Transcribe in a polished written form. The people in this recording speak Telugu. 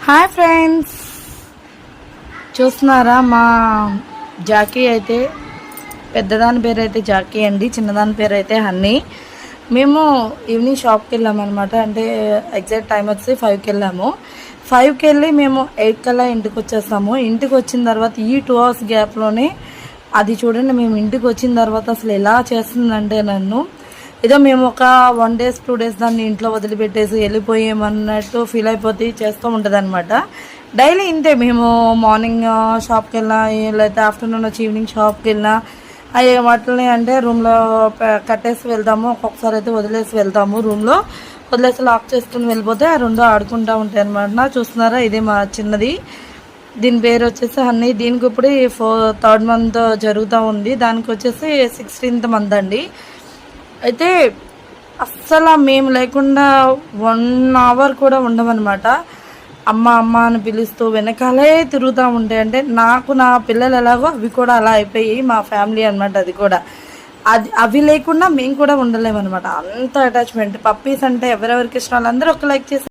హాయ్ ఫ్రెండ్స్, చూస్తున్నారా మా జాకీ అయితే పెద్దదాని పేరు అయితే జాకీ అండి, చిన్నదాని పేరు అయితే హన్నీ. మేము ఈవినింగ్ షాప్కి వెళ్ళామన్నమాట. అంటే ఎగ్జాక్ట్ టైం వచ్చి 5కి వెళ్ళాము. 5కి వెళ్ళి మేము 8 కల్లా ఇంటికి వచ్చేస్తాము. ఇంటికి వచ్చిన తర్వాత ఈ 2 hours గ్యాప్లోనే అది చూడండి, మేము ఇంటికి వచ్చిన తర్వాత అసలు ఎలా చేస్తుందంటే నన్ను ఏదో మేము ఒక 1 days 2 days దాన్ని ఇంట్లో వదిలిపెట్టేసి వెళ్ళిపోయామన్నట్టు ఫీల్ అయిపోతే చేస్తూ ఉంటుంది అనమాట. డైలీ ఇంతే, మేము మార్నింగ్ షాప్కి వెళ్ళినా లేకపోతే ఆఫ్టర్నూన్ వచ్చి ఈవినింగ్ షాప్కి వెళ్ళినా అవి వాటిని అంటే రూమ్లో కట్టేసి వెళ్తాము. ఒక్కొక్కసారి అయితే వదిలేసి వెళ్తాము, రూమ్లో వదిలేసి లాక్ చేసుకుని వెళ్ళిపోతే ఆ రెండు ఆడుకుంటూ ఉంటాయి అనమాట. చూస్తున్నారా, ఇది మా చిన్నది, దీని పేరు వచ్చేసి హన్నీ. దీనికి ఇప్పుడు 3rd month జరుగుతూ ఉంది. దానికి వచ్చేసి 16th month అండి. అయితే అస్సలు మేము లేకుండా 1 hour కూడా ఉండమన్నమాట. అమ్మ అమ్మ అని పిలుస్తూ వెనకాలే తిరుగుతూ ఉంటాయి. అంటే నాకు నా పిల్లలు ఎలాగో అవి కూడా అలా అయిపోయి మా ఫ్యామిలీ అనమాట. అది కూడా అవి లేకుండా మేము కూడా ఉండలేమన్నమాట. అంత అటాచ్మెంట్. పప్పీస్ అంటే ఎవరెవరికి ఇష్టం వాళ్ళందరూ ఒక లైక్ చేసి